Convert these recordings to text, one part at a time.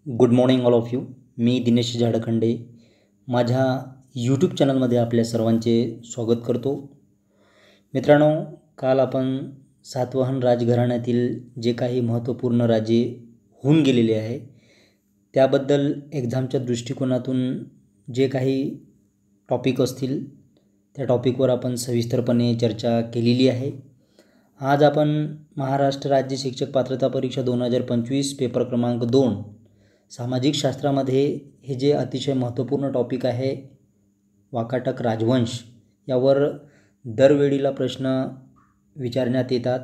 Good morning all of you. मी दिनेश झाडखंडे माझ्या YouTube चॅनलमध्ये आपल्या सर्वांचे स्वागत करतो. मित्रांनो, काल आपण सातवाहन राजघराण्यातील जे काही महत्त्वपूर्ण राजे होऊन गेलेले आहे त्याबद्दल एक्झामच्या दृष्टिकोनातून जे काही टॉपिक असतील त्या टॉपिकवर आपण सविस्तरपणे चर्चा केलेली आहे. आज आपण महाराष्ट्र राज्य शिक्षक पात्रता परीक्षा 2025 पेपर क्रमांक 2 सामाजिक शास्त्रामध्ये हे जे अतिशय महत्त्वपूर्ण टॉपिक आहे वाकाटक राजवंश, यावर दरवेळीला प्रश्न विचारण्यात येतात,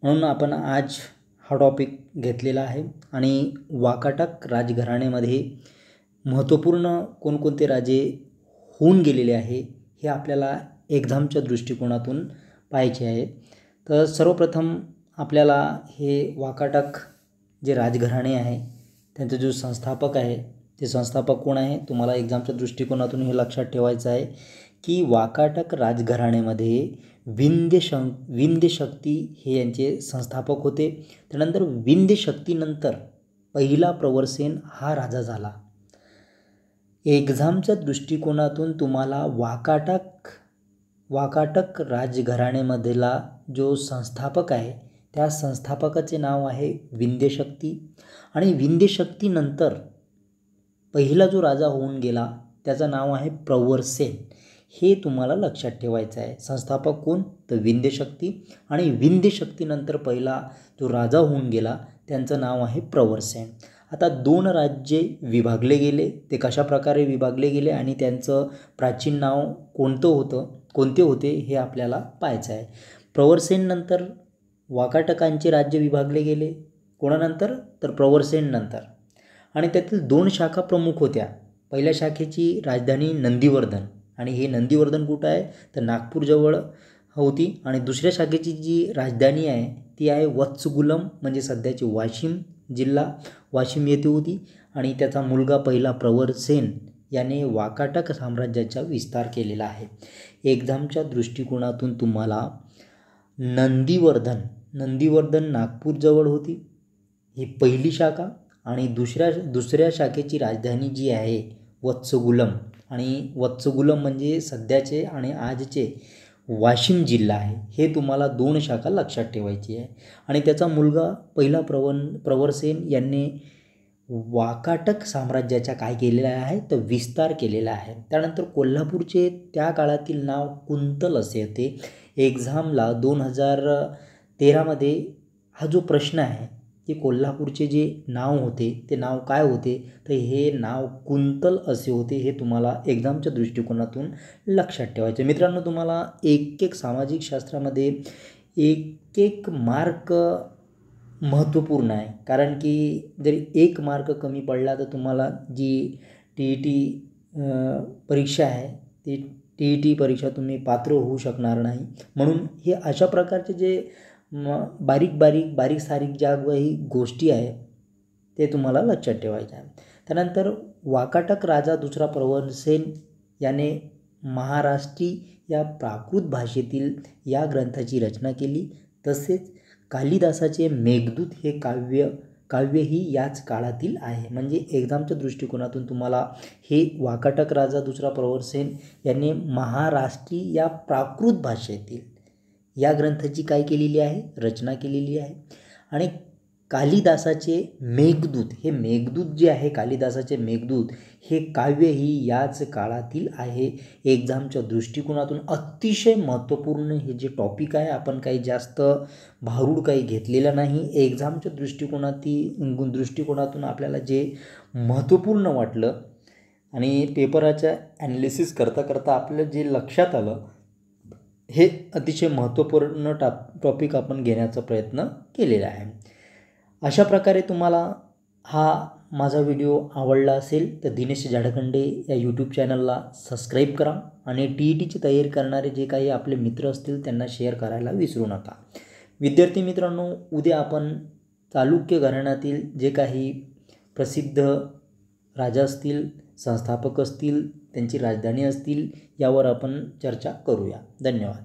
म्हणून आपण आज हा टॉपिक घेतलेला आहे. आणि वाकाटक राजघराण्यामध्ये महत्त्वपूर्ण कोणकोणते राजे होऊन गेलेले आहे हे आपल्याला एक्झामच्या दृष्टिकोनातून पाहायचे आहे. तर सर्वप्रथम आपल्याला हे वाकाटक जे राजघराणे आहे त्यांचा जो संस्थापक आहे ते संस्थापक कोण आहे, तुम्हाला एक्झामच्या दृष्टिकोनातून हे लक्षात ठेवायचं आहे की वाकाटक राजघराण्यामध्ये विंध्य शक्ती हे यांचे संस्थापक होते. त्यानंतर विंध्य शक्तीनंतर पहिला प्रवरसेन हा राजा झाला. एक्झामच्या दृष्टिकोनातून तुम्हाला वाकाटक राजघराण्यामधला जो संस्थापक आहे त्या संस्थापकाचे नाव आहे विंध्यशक्ती. आणि विंध्यशक्तीनंतर पहिला जो राजा होऊन गेला त्याचं नाव आहे प्रवरसेन. हे तुम्हाला लक्षात ठेवायचं आहे. संस्थापक कोण, तर विंध्यशक्ती. आणि विंध्यशक्तीनंतर पहिला जो राजा होऊन गेला त्यांचं नाव आहे प्रवरसेन. आता दोन राज्ये विभागले गेले, ते कशा प्रकारे विभागले गेले आणि त्यांचं प्राचीन नाव कोणते होते हे आपल्याला पाहायचं आहे. प्रवरसेन नंतर वाकाटकांचे राज्य विभागले गेले. कोणानंतर, तर प्रवरसेन नंतर. आणि त्यातील दोन शाखा प्रमुख होत्या. पहिल्या शाखेची राजधानी नंदीवर्धन, आणि हे नंदीवर्धन कुठं आहे, तर नागपूरजवळ होती. आणि दुसऱ्या शाखेची जी राजधानी आहे ती आहे वत्सगुलम, म्हणजे सध्याची वाशिम जिल्हा, वाशिम येथे होती. आणि त्याचा मुलगा पहिला प्रवरसेन याने वाकाटक साम्राज्याचा विस्तार केलेला आहे. एक्झामच्या दृष्टिकोनातून तुम्हाला नंदीवर्धन नागपूरजवळ होती, ही पहिली शाखा. आणि दुसऱ्या शाखेची राजधानी जी आहे वत्सगुलम, आणि वत्सगुलम म्हणजे सध्याचे आणि आजचे वाशिम जिल्हा आहे. हे तुम्हाला दोन शाखा लक्षात ठेवायची आहे. आणि त्याचा मुलगा पहिला प्रवरसेन यांनी वाकाटक साम्राज्याचा काय केलेला आहे, तर विस्तार केलेला आहे. त्यानंतर कोल्हापूरचे त्या काळातील नाव कुंतल असे होते. एक्झामला 2013मध्ये हा जो प्रश्न आहे की कोल्हापूरचे जे नाव होते ते नाव काय होते, तर हे नाव कुंतल असे होते. हे तुम्हाला एक्झामच्या दृष्टिकोनातून लक्षात ठेवायचे. मित्रांनो, तुम्हाला एक सामाजिक शास्त्रामध्ये एक मार्क महत्त्वपूर्ण आहे, कारण की जरी एक मार्क कमी पडला तर तुम्हाला जी TET परीक्षा आहे ती TET परीक्षा तुम्ही पात्र होऊ शकणार नाही. म्हणून हे अशा प्रकारचे जे बारीक सारीक ज्या काही गोष्टी आहे ते तुम्हाला लक्षात ठेवायचं आहे. त्यानंतर वाकाटक राजा दुसरा प्रवरसेन याने महाराष्ट्री या प्राकृत भाषेतील या ग्रंथाची रचना केली. तसेच कालिदासाचे मेघदूत हे काव्यही याच काळातील आहे. म्हणजे एक्झामच्या दृष्टिकोनातून तुम्हाला हे वाकाटक राजा दुसरा प्रवरसेन यांनी महाराष्ट्री या प्राकृत भाषेतील या ग्रंथाची काय केलेली आहे, रचना केलेली आहे. आणि कालिदासाचे मेघदूत, हे मेघदूत जे आहे कालिदासाचे मेघदूत हे काव्यही याच काळातील आहे. एक्झामच्या दृष्टिकोनातून अतिशय महत्त्वपूर्ण हे जे टॉपिक आहे, आपण काही जास्त भारूड काही घेतलेलं नाही. एक्झामच्या दृष्टिकोनातून आपल्याला जे महत्त्वपूर्ण वाटलं आणि पेपराच्या ॲनालिसिस करता आपलं जे लक्षात आलं, हे अतिशय महत्त्वपूर्ण टॉपिक आपण घेण्याचा प्रयत्न केलेला आहे. अशा प्रकारे तुम्हाला हा माझा व्हिडिओ आवडला असेल तर दिनेश झाडखंडे या यूट्यूब चॅनलला सबस्क्राईब करा. आणि TETची तयारी करणारे जे काही आपले मित्र असतील त्यांना शेअर करायला विसरू नका. विद्यार्थी मित्रांनो, उद्या आपण चालुक्य घराण्यातील जे काही प्रसिद्ध राजा असतील, संस्थापक असतील, त्यांची राजधानी असतील, यावर आपण चर्चा करूया. धन्यवाद.